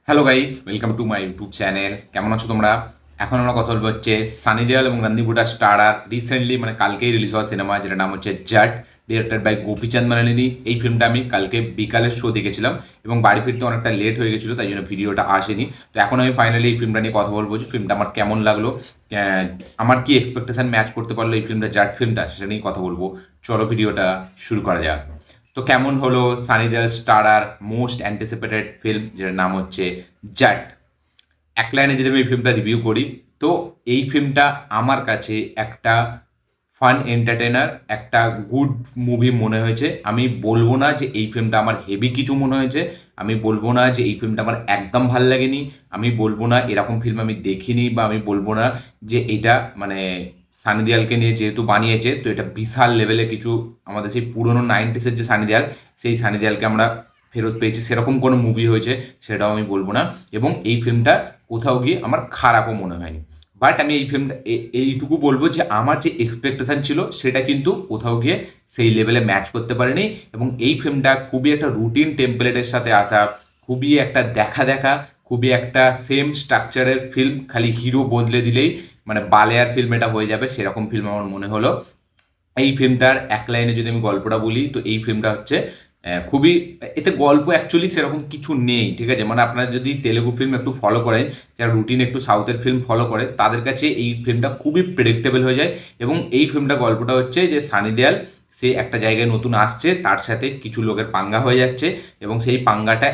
Hello guys, welcome to my YouTube channel. কেমন আছো তোমরা? এখন আমরা কথা বলবো হচ্ছে সানি দেওল এবং রণদীপ হুডা স্টারার রিসেন্টলি কালকেই রিলিজ হওয়া সিনেমা, যেটা নাম হচ্ছে জাট, ডিরেক্টেড বাই গোপীচাঁদ মালিনী। এই ফিল্মটা আমি কালকে বিকালের শো দেখেছিলাম এবং বাড়ি ফিরতে অনেকটা লেট হয়ে গেছিলো, তাই জন্য ভিডিওটা আসেনি। তো এখন আমি ফাইনালি এই ফিল্মটা নিয়ে কথা বলবো যে ফিল্মটা আমার কেমন লাগলো, আমার কি এক্সপেকটেশন ম্যাচ করতে পারলো এই ফিল্মটা, জাট ফিল্মটা, সেটা নিয়ে কথা বলবো। চলো ভিডিওটা শুরু করা যাক। তো কেমন হলো Sunny Deol starrer most anticipated film, যেটার নাম হচ্ছে জাট। এক লাইনে যদি আমি এই ফিল্মটা রিভিউ করি, তো এই ফিল্মটা আমার কাছে একটা ফান এন্টারটেনার, একটা গুড মুভি মনে হয়েছে। আমি বলবো না যে এই ফিল্মটা আমার হেভি কিছু মনে হয়েছে, আমি বলবো না যে এই ফিল্মটা আমার একদম ভাল লাগেনি, আমি বলবো না এরকম ফিল্ম আমি দেখিনি, বা আমি বলবো না যে এটা সানি দেওয়ালকে নিয়ে যেহেতু বানিয়েছে তো এটা বিশাল লেভেলে কিছু, আমাদের সেই পুরোনো নাইনটিসের যে সানি দেওয়াল, সেই সানি দেওয়ালকে আমরা ফেরত পেয়েছি, সেরকম কোনো মুভি হয়েছে সেটাও আমি বলবো না। এবং এই ফিল্মটা কোথাও গিয়ে আমার খারাপও মনে হয়নি। বাট আমি এই ফিল্মটা এইটুকু বলবো যে আমার যে এক্সপেকটেশন ছিল সেটা কিন্তু কোথাও গিয়ে সেই লেভেলে ম্যাচ করতে পারেনি। এবং এই ফিল্মটা খুবই একটা রুটিন টেমপ্লেটের সাথে আসা, খুবই একটা দেখা দেখা, খুবই একটা সেম স্ট্রাকচারের ফিল্ম, খালি হিরো বদলে দিলেই বালেয়ার ফিল্ম এটা হয়ে যাবে, সেরকম ফিল্ম আমার মনে হলো। এই ফিল্মটার এক লাইনে যদি আমি গল্পটা বলি, তো এই ফিল্মটা হচ্ছে খুবই, এতে গল্প অ্যাকচুয়ালি সেরকম কিছু নেই, ঠিক আছে। আপনারা যদি তেলেগু ফিল্ম একটু ফলো করেন, যারা রুটিন একটু সাউথের ফিল্ম ফলো করে, তাদের কাছে এই ফিল্মটা খুবই প্রেডিক্টেবল হয়ে যায়। এবং এই ফিল্মটা গল্পটা হচ্ছে যে সানি দেওল সে একটা জায়গায় নতুন আসছে, তার সাথে কিছু লোকের পাঙ্গা হয়ে যাচ্ছে, এবং সেই পাঙ্গাটা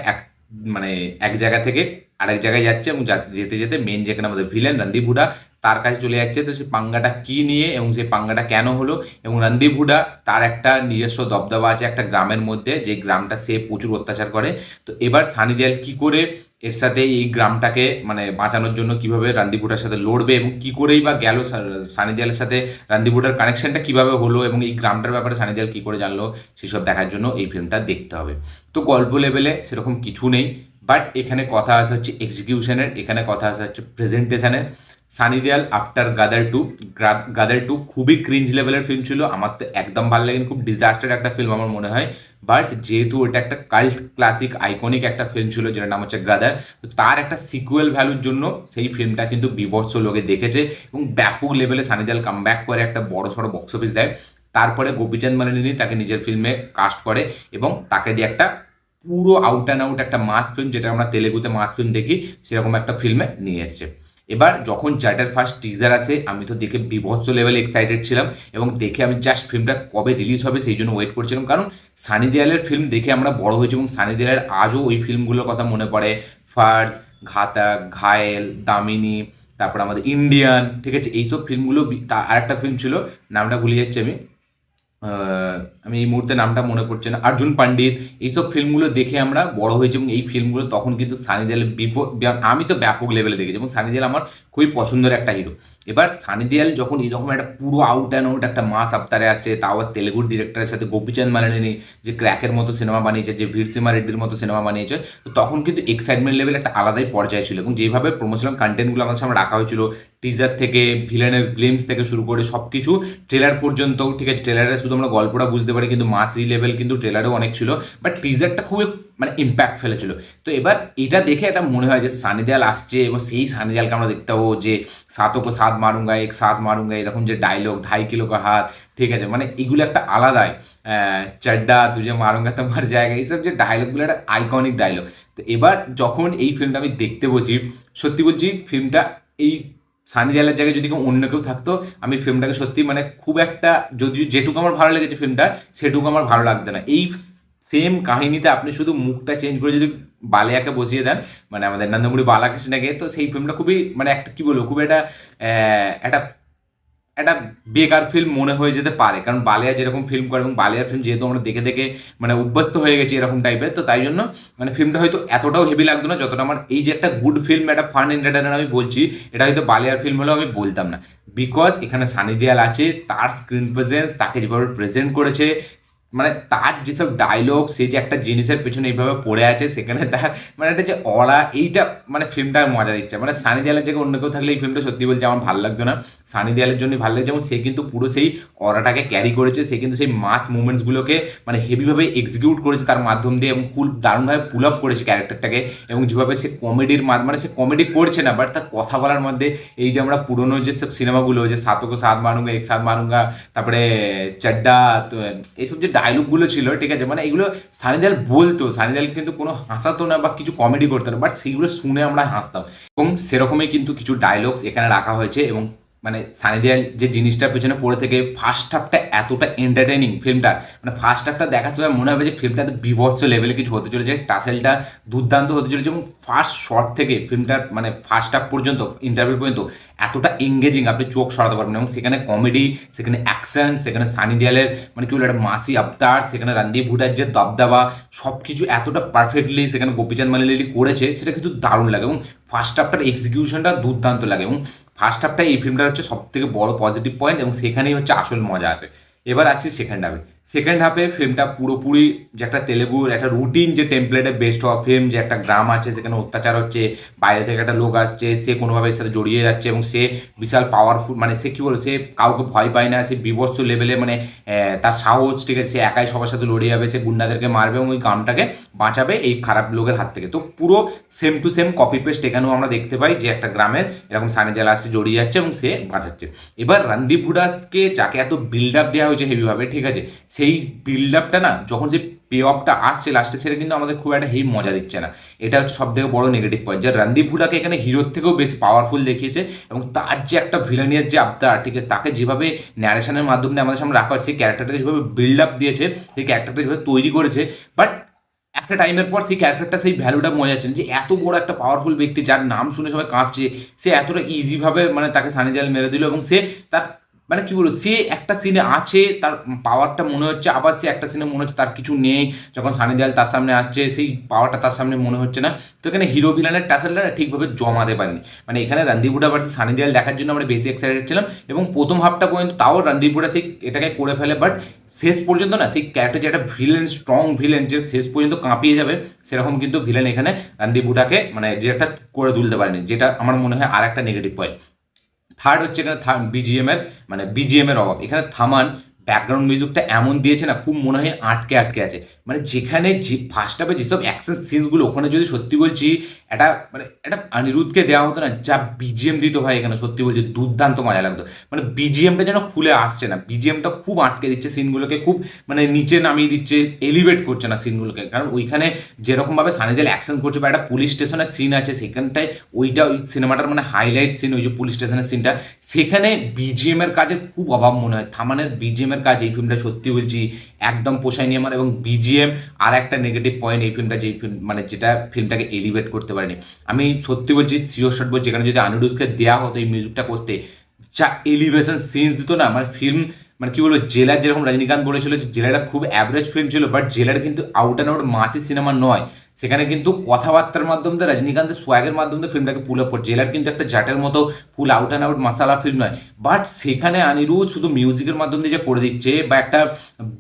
মানে এক জায়গা থেকে আরেক জায়গায় যাচ্ছে, এবং যেতে যেতে মেন যেখানে আমাদের ভিলেন রণদীপ হুডা, তার কাছে চলে যাচ্ছে। তো সেই পাঙ্গাটা কি নিয়ে এবং সেই পাঙ্গাটা কেন হলো, এবং রণদীপ হুডা তার একটা নিজস্ব দবদবা আছে একটা গ্রামের মধ্যে, যে গ্রামটা সে প্রচুর অত্যাচার করে। তো এবার সানি দেওল কি করে এর সাথে এই গ্রামটাকে বাঁচানোর জন্য কিভাবে রণদীপ হুডার সাথে লড়বে, এবং কি করেই বা গেল সানি দেওলের সাথে রণদীপ হুডার কানেকশনটা কিভাবে হলো, এবং এই গ্রামটার ব্যাপারে সানি দেওল কি করে জানলো, সেসব দেখার জন্য এই ফিল্মটা দেখতে হবে। তো গল্প লেভেলে সেরকম কিছু নেই, বাট এখানে কথা আসা হচ্ছে এক্সিকিউশনের, এখানে কথা আসা হচ্ছে প্রেজেন্টেশনের। সানি দেওল আফটার গাদার টু খুবই ক্রিঞ্জ লেভেলের ফিল্ম ছিল, আমার তো একদম ভালো লাগেনি, খুব ডিজাস্টার একটা ফিল্ম আমার মনে হয়। বাট যেহেতু ওটা একটা কাল্ট ক্লাসিক আইকনিক একটা ফিল্ম ছিল, যেটার নাম হচ্ছে গাদার, তো তার একটা সিকুয়েল ভ্যালুর জন্য সেই ফিল্মটা কিন্তু বীভৎস লোকে দেখেছে, এবং ব্যাপক লেভেলে সানি দেওল কামব্যাক করে একটা বড় সড়ো বক্স অফিস দেয়। তারপরে গোপীচাঁদ মালিনী তাকে নিজের ফিল্মে কাস্ট করে, এবং তাকে দিয়ে একটা পুরো আউট অ্যান্ড আউট একটা মাস ফিল্ম, যেটা আমরা তেলেগুতে মাস ফিল্ম দেখি, সেরকম একটা ফিল্মে নিয়ে এসছে। এবার যখন জাটের ফার্স্ট টিজার আসে, আমি তো দেখে বিভৎস লেভেলে এক্সাইটেড ছিলাম, এবং দেখে আমি জাস্ট ফিল্মটা কবে রিলিজ হবে সেই জন্য ওয়েট করছিলাম, কারণ সানি দেওলের ফিল্ম দেখে আমরা বড় হয়েছি, এবং সানি দেওলের আজও ওই ফিল্মগুলোর কথা মনে পড়ে। ফার্স, ঘাতক, ঘায়েল, দামিনী, তারপর আমাদের ইন্ডিয়ান, ঠিক আছে, এইসব ফিল্মগুলো। আর একটা ফিল্ম ছিল, নামটা ভুলে যাচ্ছি আমি এই মুহূর্তে নামটা মনে পড়ছে না, অর্জুন পণ্ডিত। এইসব ফিল্মগুলো দেখে আমরা বড় হয়েছি, এবং এই ফিল্মগুলো তখন কিন্তু সানি দেওলের আমি তো ব্যাপক লেভেলে দেখেছি, এবং সানি দেওল আমার খুবই পছন্দের একটা হিরো। এবার সানি দেওল যখন এরকম একটা পুরো আউট অ্যান্ড আউট একটা মাস আবতারে আসছে, তাও আবার তেলেগুর ডিরেক্টরের সাথে, গোপীচাঁদ মালিনী যে ক্র্যাকের মতো সিনেমা বানিয়েছে, যে ভীরসিমা রেড্ডির মতো সিনেমা বানিয়েছে, তো তখন কিন্তু এক্সাইটমেন্ট লেভেল একটা আলাদাই পর্যায়ে ছিল। এবং যেভাবে প্রমোশনাল কন্টেন্টগুলো আমাদের সামনে রাখা হয়েছিল, টিজার থেকে ভিলেনের গ্লিমস থেকে শুরু করে সব কিছু, ট্রেলার পর্যন্ত, ঠিক আছে, ট্রেলারে শুধু আমরা গল্পটা বুঝতে পারি, কিন্তু মাসি লেভেল কিন্তু ট্রেলারেও অনেক ছিল, বাট টিজারটা খুবই ইম্প্যাক্ট ফেলেছিল। তো এবার এটা দেখে এটা মনে হয় যে সানি দেওল আসছে, এবং সেই সানি দেওলকে আমরা দেখতে পাবো যে সাতও কো সাত মারুঙ্গা, এক সাত মারুঙ্গা, এরকম যে ডায়লগ, 2.5 কিলো কা হাত, ঠিক আছে, এগুলো একটা আলাদাই, চাড্ডা তুঝে মারুঙ্গা তোমার জায়গা, এইসব যে ডায়লগগুলো একটা আইকনিক ডায়লগ। তো এবার যখন এই ফিল্মটা আমি দেখতে বসি, সত্যি বলছি ফিল্মটা, এই সানি দেওলের জায়গায় যদি অন্য কেউ থাকতো, আমি ফিল্মটাকে সত্যি খুব একটা, যদি যেটুকু আমার ভালো লেগেছে ফিল্মটা, সেটুকু আমার ভালো লাগতো না। এই সেম কাহিনীতে আপনি শুধু মুখটা চেঞ্জ করে যদি বালিয়াকে বসিয়ে দেন, আমাদের নন্দমুড়ি বালাকৃষ্ণকে, তো সেই ফিল্মটা খুবই একটা কি বলবো, খুব একটা একটা বেকার ফিল্ম মনে হয়ে যেতে পারে, কারণ বালিয়া যেরকম ফিল্ম করে, এবং বালিয়ার ফিল্ম যেহেতু আমরা দেখে দেখে অভ্যস্ত হয়ে গেছি এরকম টাইপের, তো তাই জন্য ফিল্মটা হয়তো এতটাও হেভি লাগতো না, যতটা আমার এই যে একটা গুড ফিল্ম, একটা ফান এন্টারটেনার আমি বলছি, এটা হয়তো বালিয়ার ফিল্ম হলেও আমি বলতাম না। বিকজ এখানে সানি দেওল আছে, তার স্ক্রিন প্রেজেন্স, তাকে যেভাবে প্রেজেন্ট করেছে, মানে তার যেসব ডায়লগ, সে যে একটা জিনিসের পেছনে এইভাবে পড়ে আছে, সেখানে তার মানে একটা যে অরা, এইটা মানে ফিল্মটার মজা দিচ্ছে। মানে সানি দেওয়ালের জায়গায় অন্য কেউ থাকলে এই ফিল্মটা সত্যি বলছে আমার ভালো লাগতো না, সানি দেওয়ালের জন্যই ভালো লাগছে। এবং সে কিন্তু পুরো সেই অরাটাকে ক্যারি করেছে, সে কিন্তু সেই মাস মুভমেন্টসগুলোকে মানে হেভিভাবে এক্সিকিউট করেছে তার মাধ্যম দিয়ে, এবং খুব দারুণভাবে পুল আপ করেছে ক্যারেক্টারটাকে। এবং যেভাবে সে কমেডির মানে সে কমেডি করছে না, বাট তার কথা বলার মধ্যে এই যে আমরা পুরোনো যেসব সিনেমাগুলো, যে সাতোঁ কো সাত মারুঙ্গা এক সাথ মারুঙ্গা, তারপরে চাড্ডা, তো এইসব যে ডায়লগগুলো ছিল, ঠিক আছে, মানে এগুলো সানি দেওয়াল বলতো, সানি দেওয়াল কিন্তু কোনো হাসাতো না বা কিছু কমেডি করতো না, বাট সেইগুলো শুনে আমরা হাসতাম। এবং সেরকমই কিন্তু কিছু ডায়লগস এখানে রাখা হয়েছে। এবং মানে সানি দেওয়াল যে জিনিসটার পেছনে পড়ে থেকে ফার্স্ট হাফটা এতটা এন্টারটেনিং ফিল্মটা, মানে ফার্স্ট হাফটা দেখার সময় মনে হবে যে ফিল্মটা বিভৎস লেভেলে কিছু হতে চলেছে, টাসেলটা দুর্দান্ত হতে চলেছে। এবং ফার্স্ট শট থেকে ফিল্মটার মানে ফার্স্ট হাফ পর্যন্ত, ইন্টারভেল পর্যন্ত এতটা এঙ্গেজিং, আপনি চোখ সরাতে পারবেন। এবং সেখানে কমেডি, সেখানে অ্যাকশন, সেখানে সানি দেওয়ালের মানে কি বলে একটা মাসি আবতার, সেখানে রণদীপ হুডার যে দবদবা, সব কিছু এতটা পারফেক্টলি সেখানে গোপীচাঁদ মালিনী করেছে, সেটা কিন্তু দারুণ লাগে। এবং ফার্স্ট হাফটার এক্সিকিউশনটা দুর্দান্ত লাগে। এবং ফার্স্ট হাফটা এই ফিল্মটার হচ্ছে সব থেকে বড় পজিটিভ পয়েন্ট, এবং সেখানেই হচ্ছে আসল মজা আছে। এবার আসছি সেকেন্ড হাফে। সেকেন্ড হাফে ফিল্মটা পুরোপুরি যে একটা তেলেগুর একটা রুটিন যে টেমপ্লেটে বেস্ট হওয়া ফিল্ম, যে একটা গ্রাম আছে, সেখানে অত্যাচার হচ্ছে, বাইরে থেকে একটা লোক আসছে, সে কোনোভাবে এর সাথে জড়িয়ে যাচ্ছে, এবং সে বিশাল পাওয়ারফুল, মানে সে কী বলে, সে কাউকে ভয় পায় না, সে বিভৎস লেভেলে মানে তার সাহস, ঠিক আছে, সে একাই সবার সাথে লড়ে যাবে, সে গুন্ডাদেরকে মারবে এবং ওই গ্রামটাকে বাঁচাবে এই খারাপ লোকের হাত থেকে। তো পুরো same to same copy paste এখানেও আমরা দেখতে পাই, যে একটা গ্রামের এরকম সানি দেওয়াল আসছে, জড়িয়ে যাচ্ছে এবং সে বাঁচাচ্ছে। এবার রণদীপ হুডাকে যাকে এত বিল্ড আপ দেওয়া হয়েছে হেভিভাবে, ঠিক আছে, সেই বিল্ড আপটা না যখন যে পে অফটা আসছে লাস্টে, সেটা কিন্তু আমাদের খুব একটা হেভি মজা দিচ্ছে না। এটা হচ্ছে সব থেকে বড় নেগেটিভ পয়েন্ট, যে রণদীপ হুডাকে এখানে হিরোর থেকেও বেশি পাওয়ারফুল দেখিয়েছে। এবং তার যে একটা ভিলেনিয়াস যে আবতার, ঠিক আছে, তাকে যেভাবে ন্যারেশনের মাধ্যমে আমাদের সামনে রাখা হচ্ছে, সেই ক্যারেক্টারটাকে যেভাবে বিল্ড আপ দিয়েছে, সেই ক্যারেক্টারটা যেভাবে তৈরি করেছে, বাট একটা টাইমের পর সেই ক্যারেক্টারটা সেই ভ্যালুটা মনে যাচ্ছে না, যে এত বড় একটা পাওয়ারফুল ব্যক্তি যার নাম শুনে সবাই কাঁপছে, সে এতটা ইজিভাবে মানে তাকে সানি দেওয়াল মেরে দিল। এবং সে তার মানে কি বলবো, সে একটা সিনে আছে, তার পাওয়ারটা মনে হচ্ছে, আবার সে একটা সিনে মনে হচ্ছে তার কিছু নেই, যখন সানি দেওয়াল তার সামনে আসছে সেই পাওয়ারটা তার সামনে মনে হচ্ছে না। তো এখানে হিরো ভিলেনের টাসেলটা ঠিকভাবে জমাতে পারেনি। মানে এখানে রণদীপ হুডা ভার্সেস সানি দেওয়াল দেখার জন্য আমরা বেশি এক্সাইটেড ছিলাম, এবং প্রথম হাফটা পর্যন্ত তাও রণদীপ হুডা সেই এটাকে করে ফেলে, বাট শেষ পর্যন্ত না সেই ক্যারেক্টার যে একটা ভিলেন, স্ট্রং ভিলেন, যে শেষ পর্যন্ত কাঁপিয়ে যাবে, সেরকম কিন্তু ভিলেন এখানে রণদীপ হুডাকে মানে যে একটা করে তুলতে পারেনি, যেটা আমার মনে হয় আর একটা নেগেটিভ পয়েন্ট। থার্ড হচ্ছে এখানে বিজিএম এর মানে বিজিএম এর অভাব। এখানে থামান ব্যাকগ্রাউন্ড মিউজিকটা এমন দিয়েছে না, খুব মনে হয় আটকে আটকে আছে। মানে যেখানে যে ফার্স্ট হাফে যেসব অ্যাকশন সিনসগুলো, ওখানে যদি সত্যি বলছি এটা মানে এটা অনিরুদ্ধকে দেওয়া হতো না, যা বিজিএম দিত ভাই, এখানে সত্যি বলছি দুর্দান্ত মজা লাগতো। মানে বিজিএমটা যেন খুলে আসছে না, বিজিএমটা খুব আটকে দিচ্ছে সিনগুলোকে, খুব মানে নিচে নামিয়ে দিচ্ছে, এলিভেট করছে না সিনগুলোকে। কারণ ওইখানে যেরকমভাবে সানি দেওয়াল অ্যাকশন করছে, বা একটা পুলিশ স্টেশনের সিন আছে সেখানটায়, ওইটা ওই সিনেমাটার মানে হাইলাইট সিন, ওই যে পুলিশ স্টেশনের সিনটা, সেখানে বিজিএম এর কাজের খুব অভাব মনে হয়। থামানের বিজিএম এর কাজ এই ফিল্মটা সত্যি বলছি একদম পোষায়নি আমার। এবং বিজিএম আর একটা নেগেটিভ পয়েন্ট এই ফিল্মটা, যে ফিল্ম মানে যেটা ফিল্মটাকে এলিভেট করতে পারেনি। আমি সত্যি বলছি, সিওর শট বলছি, এখানে যদি অনিরুদ্ধকে দেওয়া হতো এই মিউজিকটা করতে, যা এলিভেশন সিনস দিত না, মানে ফিল্ম মানে কি বলবো, জেলার যেরকম রজনীকান্ত বলেছিল যে জেলাটা খুব অ্যাভারেজ ফিল্ম ছিল, বাট জেলার কিন্তু আউট অ্যান্ড আউট মাসি সিনেমা নয়। সেখানে কিন্তু কথাবার্তার মাধ্যমে দিয়ে রজনীকান্তের সোয়াগের মাধ্যমে দিয়ে ফিল্মটাকে পুল আপ করে, জেলার কিন্তু একটা জাটের মতো ফুল আউট অ্যান্ড আউট মাসালা ফিল্ম নয়। বাট সেখানে অনিরুদ্ধ শুধু মিউজিকের মাধ্যমে দিয়ে যা করে দিচ্ছে, বা একটা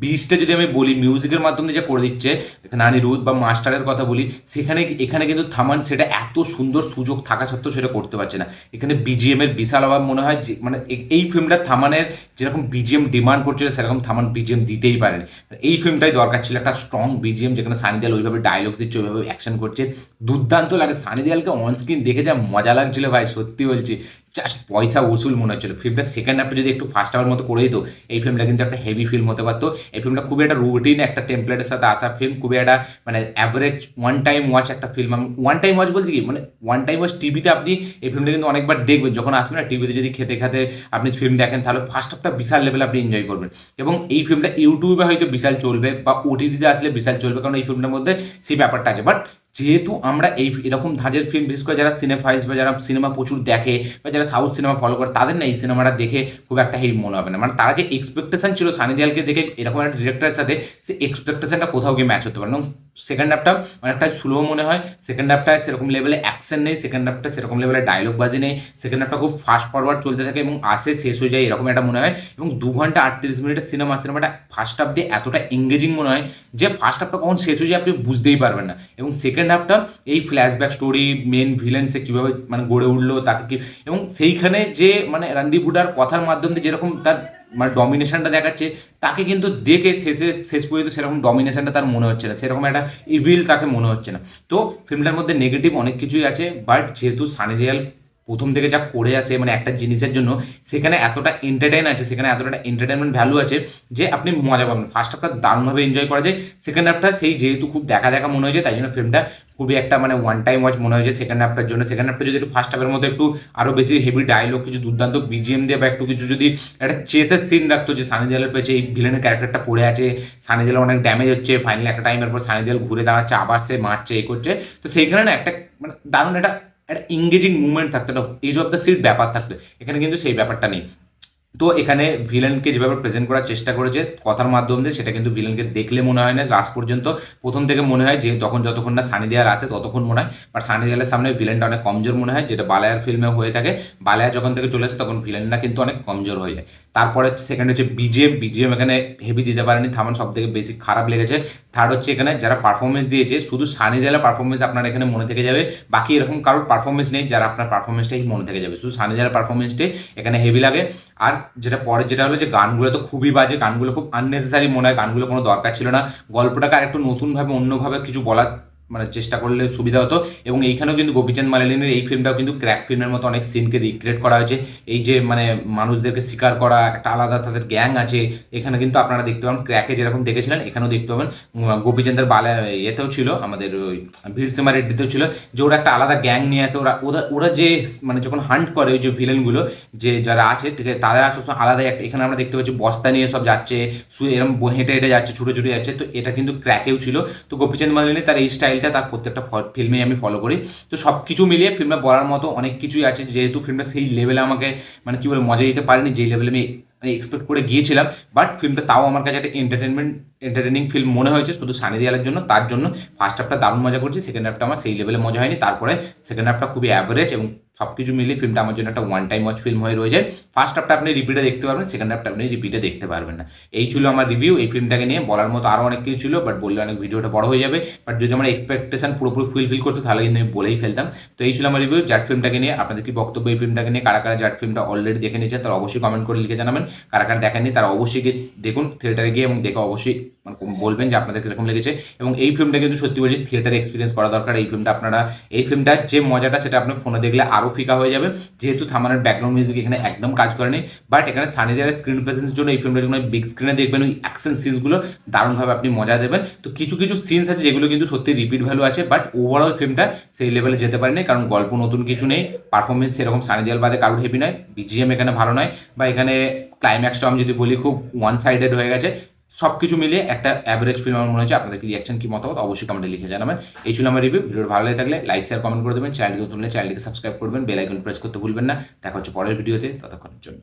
বিচটা যদি আমি বলি মিউজিকের মাধ্যমে দিয়ে যা করে দিচ্ছে এখানে অনিরুদ্ধ, বা মাস্টারের কথা বলি, সেখানে এখানে কিন্তু থামান সেটা এত সুন্দর সুযোগ থাকা সত্ত্বেও সেটা করতে পারছে না। এখানে বিজিএম এর বিশাল অভাব মনে হয়, যে মানে এই ফিল্মটা থামানের যেরকম বিজিএম ডিমান্ড করছিল, সেরকম থামান বিজিএম দিতেই পারেনি। এই ফিল্মটাই দরকার ছিল একটা স্ট্রং বিজিএম, যেখানে সানি দেওয়াল ওইভাবে ডায়লগ দিচ্ছে, ওইভাবে অ্যাকশন করছে, দুর্দান্ত লাগে। সানি দেওয়ালকে অন স্ক্রিন দেখে যা মজা লাগছিল ভাই, সত্যি বলছি জাস্ট পয়সা উসুল মনে হচ্ছিল। ফিল্মটা সেকেন্ড হাফটা যদি একটু ফার্স্ট হাফের মতো করে দিত, এই ফিল্মটা কিন্তু একটা হেভি ফিল্ম হতে পারতো। এই ফিল্মটা খুবই একটা রুটিন একটা টেমপ্লেটের সাথে আসা ফিল্ম, খুবই একটা মানে অ্যাভারেজ ওয়ান টাইম ওয়াচ একটা ফিল্ম। আমি ওয়ান টাইম ওয়াচ বলতে কি, মানে ওয়ান টাইম ওয়াচ টিভিতে আপনি এই ফিল্মটা কিন্তু অনেকবার দেখবেন, যখন আসবে না টিভিতে, যদি খেতে খেতে আপনি ফিল্ম দেখেন, তাহলে ফার্স্ট হাফটা বিশাল লেভেলে আপনি এনজয় করবেন। এবং এই ফিল্মটা ইউটিউবে হয়তো বিশাল চলবে, বা ওটিটিতে আসলে বিশাল চলবে, কারণ এই ফিল্মটার মধ্যে সেই ব্যাপারটা আছে। বাট যেহেতু আমরা এই এরকম ধাঁচের ফিল্ম, বিশেষ করে যারা সিনেফাইলস বা যারা সিনেমা প্রচুর দেখে, বা যারা সাউথ সিনেমা ফলো করে, তাদের না এই সিনেমাটা দেখে খুব একটা হেভি মনে হবে না। মানে তারা যে এক্সপেকটেশন ছিল সানি দেওয়ালকে দেখে এরকম একটা ডিরেক্টরের সাথে, সে এক্সপেকটেশনটা কোথাও গিয়ে ম্যাচ হতে পারে না। সেকেন্ড হাফটা অনেকটা স্লো মনে হয়, সেকেন্ড হাফটায় সেরকম লেভেলে অ্যাকশন নেই, সেকেন্ড হাফটা সেরকম লেভেলে ডায়লগ বাজি নেই, সেকেন্ড হাফটা খুব ফাস্ট ফরওয়ার্ড চলতে থাকে এবং আসে শেষ হয়ে যায় এরকম একটা মনে হয়। এবং 2 ঘন্টা 38 মিনিটের সিনেমাটা ফার্স্ট হাফ দিয়ে এতটা এঙ্গেজিং মনে হয় যে ফার্স্ট হাফটা কখন শেষ হয়ে যায় আপনি বুঝতেই পারবেন না, এবং সেকেন্ড হাফটা এই ফ্ল্যাশব্যাক স্টোরি, মেন ভিলেন সে কীভাবে মানে গড়ে উঠলো তাকে কি, এবং সেইখানে যে মানে রণদীপ হুডার কথার মাধ্যম দিয়ে যেরকম তার মানে ডমিনেশনটা দেখাচ্ছে, তাকে কিন্তু দেখে শেষ পর্যন্ত সেরকম ডমিনেশনটা তার মনে হচ্ছে না, সেরকম একটা ইভিল তাকে মনে হচ্ছে না। তো ফিল্মটার মধ্যে নেগেটিভ অনেক কিছুই আছে, বাট যেহেতু সানি দেওয়াল প্রথম থেকে যা করে আসে মানে একটা জিনিসের জন্য, সেখানে এতটা এন্টারটেইন আছে, সেখানে এতটা এন্টারটেনমেন্ট ভ্যালু আছে যে আপনি মজা পাবেন। ফার্স্ট হাফটা দারুণভাবে এনজয় করা যায়, সেকেন্ড হাফটা সেই যেহেতু খুব দেখা দেখা মনে হয়েছে, তাই জন্য ফিল্মটা খুবই একটা মানে ওয়ান টাইম ওয়াচ মনে হয়েছে সেকেন্ড হাফটার জন্য। সেকেন্ড হাফটা যদি একটু ফার্স্ট হাফের মতো একটু আরও বেশি হেভি ডায়লগ, কিছু দুর্দান্ত বিজিএম দিয়ে বা একটু কিছু যদি একটা চেসের সিন রাখতো, যে সানি দেওয়ালের পেছে এই ভিলেনের ক্যারেক্টারটা পড়ে আছে, সানি দেওয়াল অনেক ড্যামেজ হচ্ছে, ফাইনালি একটা টাইমের পর সানি দেওয়াল ঘুরে দাঁড়াচ্ছে, আবার সে মারছে এই করছে, তো সেইখানে না একটা মানে দারুণ একটা একটা ইংগেজিং মুভমেন্ট থাকতো, একটা এজ অফ দ্য সিট ব্যাপার থাকতো। এখানে কিন্তু সেই ব্যাপারটা নেই। তো এখানে ভিলেনকে যেভাবে প্রেজেন্ট করার চেষ্টা করেছে কথার মাধ্যম দিয়ে, সেটা কিন্তু ভিলেনকে দেখলে মনে হয় না লাস্ট পর্যন্ত, প্রথম থেকে মনে হয় যে তখন যতক্ষণ না সানি দেওয়াল আসে ততক্ষণ মনে হয়, বাট সানি দেওয়ালের সামনে ভিলেনটা অনেক কমজোর মনে হয়, যেটা বালায়ার ফিল্মে হয়ে থাকে। বালায়া যখন থেকে চলে আসে তখন ভিলেনটা কিন্তু অনেক কমজোর হয়ে যায়। তারপরে সেকেন্ড হচ্ছে বিজিএম এখানে হেভি দিতে পারেনি, থামান সব থেকে বেশি খারাপ লেগেছে। থার্ড হচ্ছে এখানে যারা পারফরমেন্স দিয়েছে, শুধু সানি দেওয়ালের পারফরমেন্স আপনার এখানে মনে থেকে যাবে, বাকি এরকম কারোর পারফরমেন্স নেই যারা আপনার পারফরমেন্সটাই মনে থেকে যাবে, শুধু সানি দেওয়ালের পারফরমেন্সটাই এখানে হেভি লাগে। আর যেটা পরে যেটা হলো যে গানগুলো তো খুবই বাজে, গানগুলো খুব আননেসেসারি মনে হয়, গানগুলো কোনো দরকার ছিল না, গল্পটাকে আর একটু নতুনভাবে অন্যভাবে কিছু বলার মানে চেষ্টা করলে সুবিধা হতো। এবং এইখানেও কিন্তু গোপীচাঁদ মালালিনের এই ফিল্মটাও কিন্তু ক্র্যাক ফিল্মের মতো অনেক সিনকে রিক্রিয়েট করা হয়েছে, এই যে মানে মানুষদেরকে শিকার করা, একটা আলাদা তাদের গ্যাং আছে, এখানে কিন্তু আপনারা দেখতে পাবেন ক্র্যাকে যেরকম দেখেছিলেন এখানেও দেখতে পাবেন। গোপীচাঁদের এতেও ছিল, আমাদের ওই ভীরসীমা রেড্ডিতেও ছিল, যে ওরা একটা আলাদা গ্যাং নিয়ে আসে, ওরা ওরা ওরা যে মানে যখন হান্ট করে ওই যে ভিলেনগুলো যে যারা আছে, ঠিক আছে, তাদের আসলে আলাদাই একটা, এখানে আমরা দেখতে পাচ্ছি বস্তা নিয়ে সব যাচ্ছে, এরকম হেঁটে হেঁটে যাচ্ছে, ছুটে ছুটে যাচ্ছে, তো এটা কিন্তু ক্র্যাকেও ছিল। তো গোপীচাঁদ মালিনী তার এই স্টাইলটা তার প্রত্যেকটা ফিল্মে আমি ফলো করি। তো সব কিছু মিলিয়ে ফিল্মটা বলার মতো অনেক কিছুই আছে, যেহেতু ফিল্মটা সেই লেভেলে আমাকে মানে কী বলে মজা দিতে পারেনি যেই লেভেলে আমি মানে এক্সপেক্ট করে গিয়েছিলাম, বাট ফিল্মটা তাও আমার কাছে একটা এন্টারটেনিং ফিল্ম মনে হয়েছে শুধু সানি দেওয়ালের জন্য। তার জন্য ফার্স্ট হাফটা দারুণ মজা করছি, সেকেন্ড হাফটা আমার সেই লেভেলে মজা হয়নি, তারপরে সেকেন্ড হাফটা খুবই অ্যাভারেজ, এবং সব কিছু মিলিয়ে ফিল্মটা আমার জন্য একটা ওয়ান টাইম ওয়াচ ফিল্ম হয়ে রয়ে যায়। ফার্স্ট হাফটা আপনি রিপিটে দেখতে পারবেন, সেকেন্ড হাফটা আপনি রিপিটে দেখতে পারবেন না। এই ছিল আমার রিভিউ এই ফিল্মটাকে নিয়ে, বলার মতো আরও অনেক কিছু ছিল, বাট বললে অনেক ভিডিওটা বড় হয়ে যাবে, বাট যদি আমার এক্সপেকটেশন পুরোপুরি ফুলফিল করতো তাহলে কিন্তু আমি বলেই ফেলতাম। তো এই ছিল আমার রিভিউ জাট ফিল্মটাকে নিয়ে। আপনাদের কি বক্তব্য এই ফিল্মটাকে নিয়ে? কারা কারা জাট ফিল্মটা অলরেডি দেখে নিয়েছে তারা অবশ্যই কমেন্ট করে লিখে জানাবেন, কারা কারা দেখেননি তারা অবশ্যই গিয়ে দেখুন থিয়েটারে গিয়ে, এবং দেখে অবশ্যই মানে বলবেন যে আপনাদের কীরকম লেগেছে। এবং এই ফিল্মটা কিন্তু সত্যি বলছি থিয়েটারে এক্সপিরিয়েন্স করা দরকার। এই ফিল্মটার যে মজাটা সেটা আপনার ফোনে দেখলে আরও ফিকা হয়ে যাবে, যেহেতু থামানের ব্যাকগ্রাউন্ড মিউজিক এখানে একদম কাজ করেনি, বাট এখানে সানি দেওয়ালের স্ক্রিন প্রেজেন্সের জন্য এই ফিল্মটা যখন বিগ স্ক্রিনে দেখবেন ওই অ্যাকশন সিনসগুলো দারুণভাবে আপনি মজা দেবেন। তো কিছু কিছু সিনস আছে যেগুলো কিন্তু সত্যি রিপিট ভ্যালু আছে, বাট ওভারঅল ফিল্মটা সেই লেভেলে যেতে পারেনি, কারণ গল্প নতুন কিছু নেই, পারফরমেন্স সেরকম সানি দেওয়াল বাদে কারোর হেভি নয়, বিজিএম এখানে ভালো নয়, বা এখানে ক্লাইম্যাক্সটা আমি যদি বলি খুব ওয়ান সাইডেড হয়ে গেছে। সব কিছু মিলিয়ে একটা অ্যাভারেজ ফিল্ম আমার মনে হচ্ছে। আপনাদের কি রিয়াকশন কি মতামত অবশ্যই কমেন্টে লিখে জানাবেন। এই ছিল আমার রিভিউ। ভিডিও ভালো লাগে থাকলে লাইক শেয়ার কমেন্ট করে দেবেন, চ্যানেলটিকে তুললে চ্যানেলটিকে সাবস্ক্রাইব করবেন, বেল আইকন প্রেস করতে ভুলবেন না। দেখা হচ্ছে পরের ভিডিওতে, ততক্ষণের জন্য।